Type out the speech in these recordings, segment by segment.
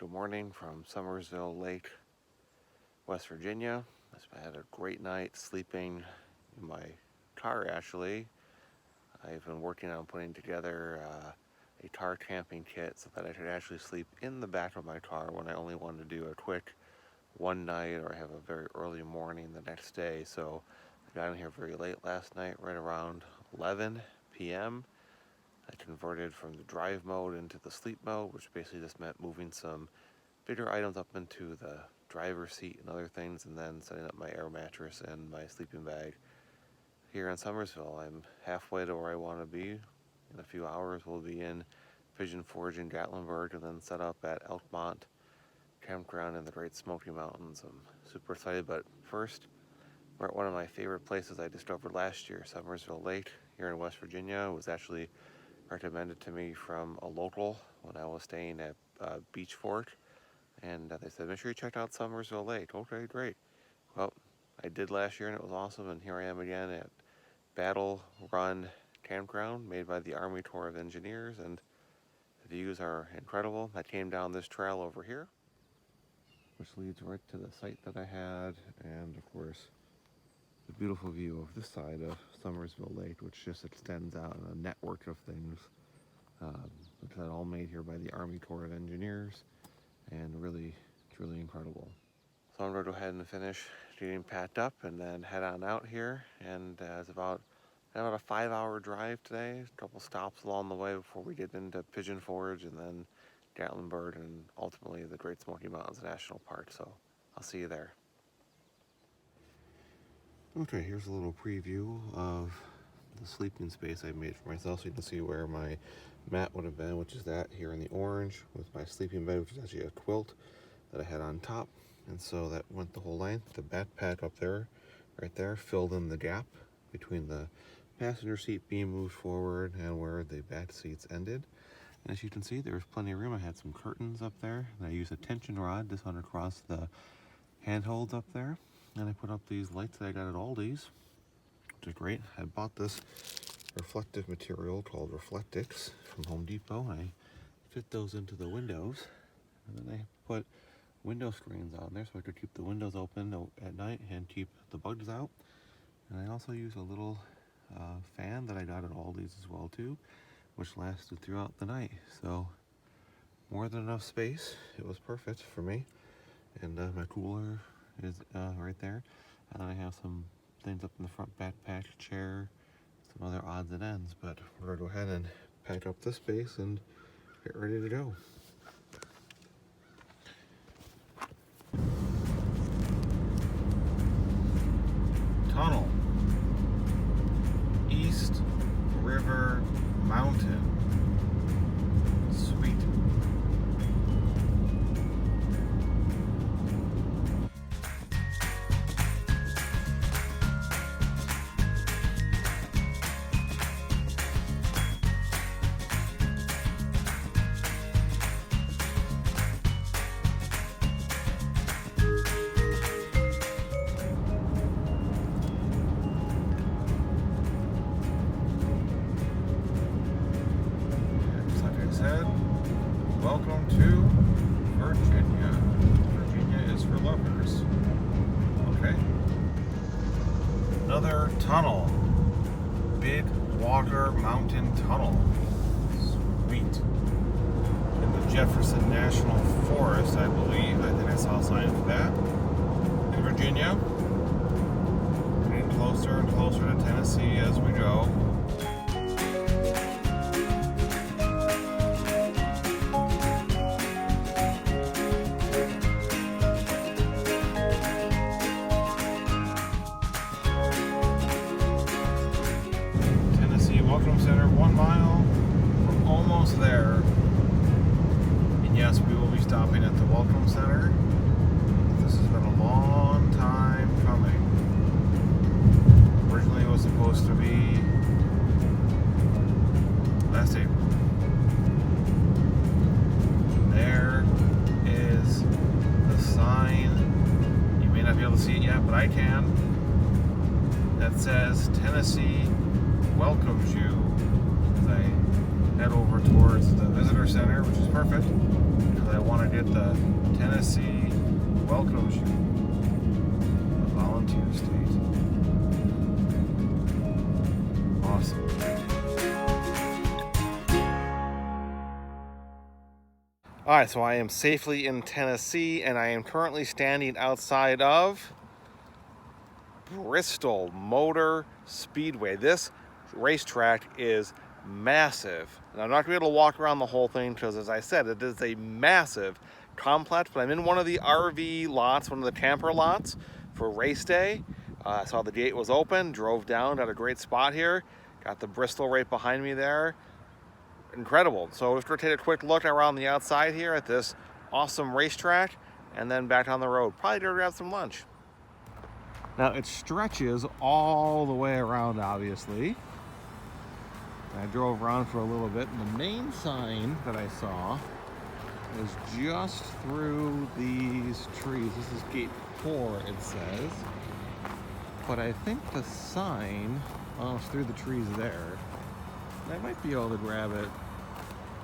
Good morning from Summersville Lake, West Virginia. I had a great night sleeping in my car actually. I've been working on putting together a tar camping kit so that I could actually sleep in the back of my car when I only wanted to do a quick one night or have a very early morning the next day. So I got in here very late last night, right around 11 p.m. I converted from the drive mode into the sleep mode, which basically just meant moving some bigger items up into the driver's seat and other things, and then setting up my air mattress and my sleeping bag. Here in Summersville, I'm halfway to where I want to be. In a few hours, we'll be in Pigeon Forge in Gatlinburg and then set up at Elkmont Campground in the Great Smoky Mountains. I'm super excited, but first, we're at one of my favorite places I discovered last year, Summersville Lake here in West Virginia. It was actually recommended to me from a local when I was staying at Beach Fort, and they said, make sure you check out Summersville Lake. Okay, great. Well, I did last year and it was awesome, and here I am again at Battle Run Campground made by the Army Corps of Engineers, and the views are incredible. I came down this trail over here, which leads right to the site that I had, and of course the beautiful view of this side of Summersville Lake, which just extends out in a network of things, which are all made here by the Army Corps of Engineers, and really, truly incredible. So I'm going to go ahead and finish getting packed up and then head on out here, and it's about a 5-hour drive today, a couple stops along the way before we get into Pigeon Forge and then Gatlinburg and ultimately the Great Smoky Mountains National Park, so I'll see you there. Okay, here's a little preview of the sleeping space I made for myself, so you can see where my mat would have been, which is that here in the orange, with my sleeping bed, which is actually a quilt that I had on top, and so that went the whole length. The backpack up there, right there, filled in the gap between the passenger seat being moved forward and where the back seats ended. And as you can see, there was plenty of room. I had some curtains up there, and I used a tension rod just went across the handholds up there. And I put up these lights that I got at Aldi's, which is great. I bought this reflective material called Reflectix from Home Depot. I fit those into the windows, and then I put window screens on there so I could keep the windows open at night and keep the bugs out. And I also use a little fan that I got at Aldi's as well too, which lasted throughout the night. So more than enough space. It was perfect for me. And my cooler is right there, and I have some things up in the front backpack, chair, some other odds and ends, but we're gonna go ahead and pack up this space and get ready to go. Tunnel, East River Mountain, sweet. Welcome to Virginia. Virginia is for lovers. Okay. Another tunnel. Big Water Mountain Tunnel. Sweet. In the Jefferson National Forest, I believe. I think I saw a sign for that. In Virginia. Getting closer and closer to Tennessee as we go. Welcome Center, 1 mile. We're almost there. And yes, we will be stopping at the Welcome Center. This has been a long time coming. Originally it was supposed to be last April. And there is the sign. You may not be able to see it yet, but I can. That says Tennessee welcomes you as I head over towards the visitor center, which is perfect because I want to get the Tennessee welcome shoe. The volunteer state. Awesome. Alright, so I am safely in Tennessee, and I am currently standing outside of Bristol Motor Speedway. This racetrack is massive. And I'm not going to be able to walk around the whole thing because, as I said, it is a massive complex. But I'm in one of the RV lots, one of the camper lots for race day. I saw the gate was open, drove down, got a great spot here. Got the Bristol right behind me there. Incredible. So we're going to take a quick look around the outside here at this awesome racetrack and then back on the road. Probably going to grab some lunch. Now it stretches all the way around, obviously. I drove around for a little bit, and the main sign that I saw is just through these trees. This is gate 4, it says. But I think the sign, well, it's through the trees there. I might be able to grab it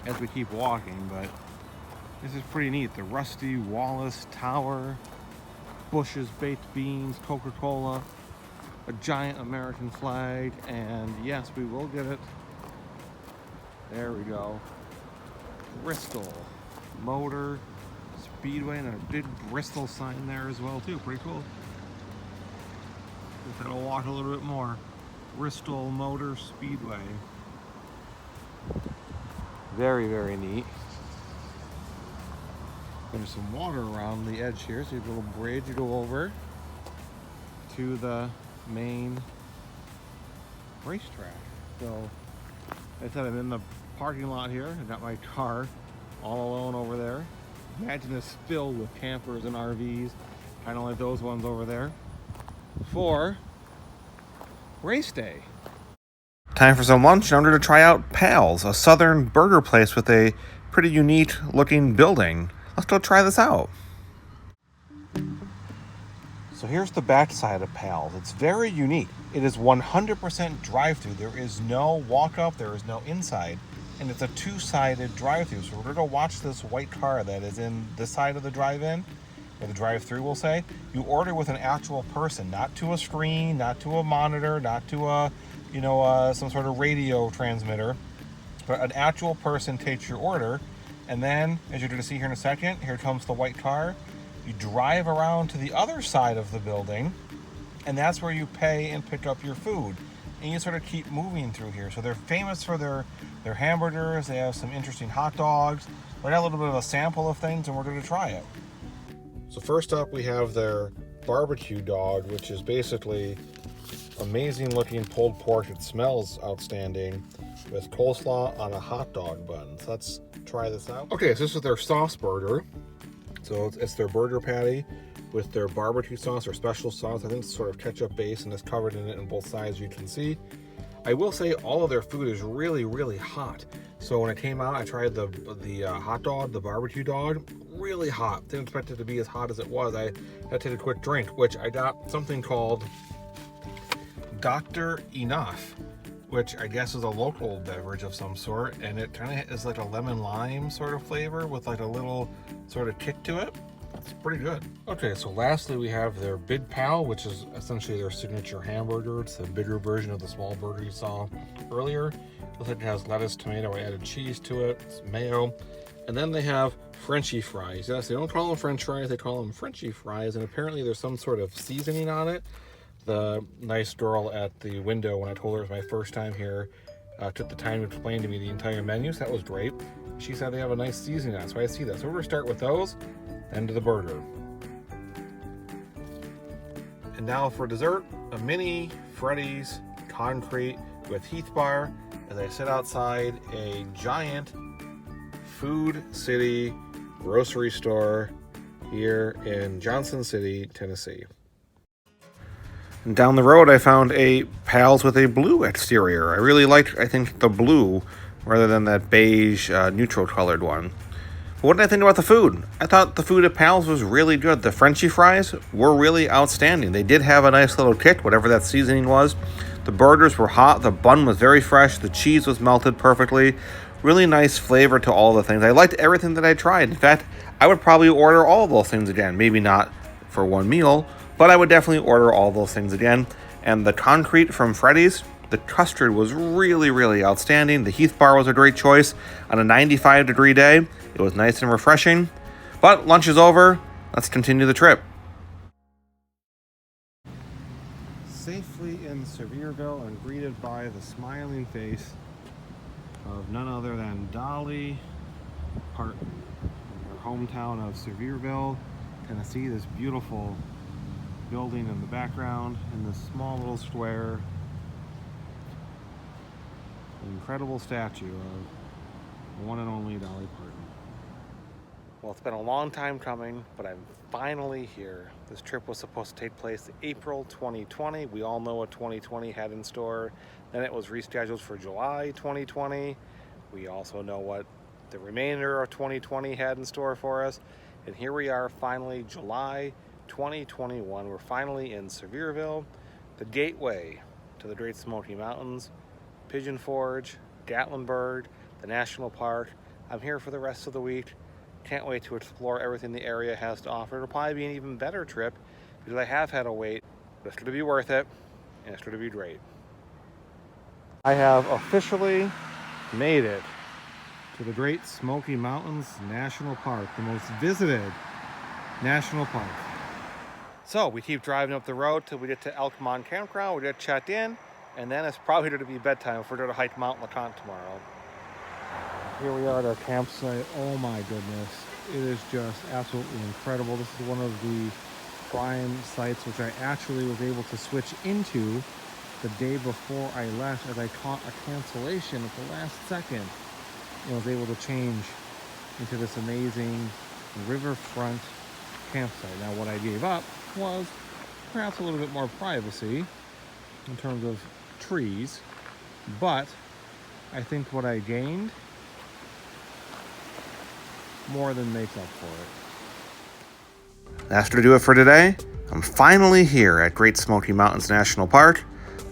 as we keep walking, but this is pretty neat. The Rusty Wallace Tower, Bush's Baked Beans, Coca-Cola, a giant American flag, and yes, we will get it. There we go. Bristol Motor Speedway, and a big Bristol sign there as well too. Pretty cool. Guess I'll walk a little bit more. Bristol Motor Speedway. Very, very neat. There's some water around the edge here, so you have a little bridge to go over to the main racetrack. So, like I said, I'm in the parking lot here. I got my car all alone over there. Imagine this filled with campers and RVs, kind of like those ones over there, for race day. Time for some lunch, and I'm going to try out Pal's, a southern burger place with a pretty unique looking building. Let's go try this out. So here's the back side of Pal's. It's very unique. It is 100% drive-through. There is no walk-up, there is no inside, and it's a two-sided drive-through. So we're going to watch this white car that is in this side of the drive-in, or the drive-through, we'll say. You order with an actual person, not to a screen, not to a monitor, not to a, some sort of radio transmitter, but an actual person takes your order. And then, as you're going to see here in a second, here comes the white car. You drive around to the other side of the building, and that's where you pay and pick up your food. And you sort of keep moving through here. So they're famous for their hamburgers. They have some interesting hot dogs. We got a little bit of a sample of things, and we're going to try it. So first up, we have their barbecue dog, which is basically amazing looking pulled pork. It smells outstanding, with coleslaw on a hot dog bun. So let's try this out. Okay, so this is their sauce burger. So it's their burger patty with their barbecue sauce or special sauce. I think it's sort of ketchup base, and it's covered in it on both sides, you can see. I will say all of their food is really, really hot. So when it came out, I tried the hot dog, the barbecue dog, really hot. Didn't expect it to be as hot as it was. I had to take a quick drink, which I got something called Dr. Enough, which I guess is a local beverage of some sort, and it kind of is like a lemon lime sort of flavor with like a little sort of kick to it. It's pretty good. Okay, so lastly we have their Big Pal, which is essentially their signature hamburger. It's a bigger version of the small burger you saw earlier. Looks like it has lettuce, tomato, added cheese to it, it's mayo. And then they have Frenchy fries. Yes, they don't call them French fries, they call them Frenchy fries, and apparently there's some sort of seasoning on it. The nice girl at the window, when I told her it was my first time here, took the time to explain to me the entire menu, so that was great. She said they have a nice seasoning on it, so I see that. So we're gonna start with those, and to the burger. And now for dessert, a mini Freddy's concrete with Heath bar, as I sit outside a giant Food City grocery store here in Johnson City, Tennessee. And down the road, I found a Pal's with a blue exterior. I really liked, I think, the blue rather than that beige neutral colored one. But what did I think about the food? I thought the food at Pal's was really good. The Frenchy fries were really outstanding. They did have a nice little kick, whatever that seasoning was. The burgers were hot. The bun was very fresh. The cheese was melted perfectly. Really nice flavor to all the things. I liked everything that I tried. In fact, I would probably order all of those things again. Maybe not for one meal, but I would definitely order all those things again. And the concrete from Freddy's, the custard was really, really outstanding. The Heath bar was a great choice. On a 95-degree day, it was nice and refreshing. But lunch is over. Let's continue the trip. Safely in Sevierville and greeted by the smiling face of none other than Dolly, Parton, in her hometown of Sevierville, Tennessee. This beautiful building in the background in this small little square. An incredible statue of the one and only Dolly Parton. Well, it's been a long time coming, but I'm finally here. This trip was supposed to take place April 2020. We all know what 2020 had in store. Then it was rescheduled for July 2020. We also know what the remainder of 2020 had in store for us. And here we are, finally, July 2021. We're finally in Sevierville, the gateway to the Great Smoky Mountains, Pigeon Forge, Gatlinburg, the National Park. I'm here for the rest of the week. Can't wait to explore everything the area has to offer. It'll probably be an even better trip because I have had to wait, but it's going to be worth it, and it's going to be great. I have officially made it to the Great Smoky Mountains National Park, the most visited national park. So we keep driving up the road till we get to Elkmont Campground. We get checked in, and then it's probably going to be bedtime if we're going to hike Mount LeConte tomorrow. Here we are at our campsite. Oh my goodness. It is just absolutely incredible. This is one of the prime sites which I actually was able to switch into the day before I left, as I caught a cancellation at the last second and was able to change into this amazing riverfront campsite. Now what I gave up was perhaps a little bit more privacy in terms of trees, but I think what I gained more than makes up for it. That's going to do it for today. I'm finally here at Great Smoky Mountains National Park,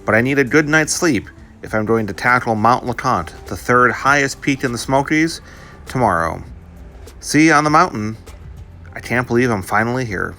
but I need a good night's sleep if I'm going to tackle Mount LeConte, the third highest peak in the Smokies, tomorrow. See you on the mountain. I can't believe I'm finally here.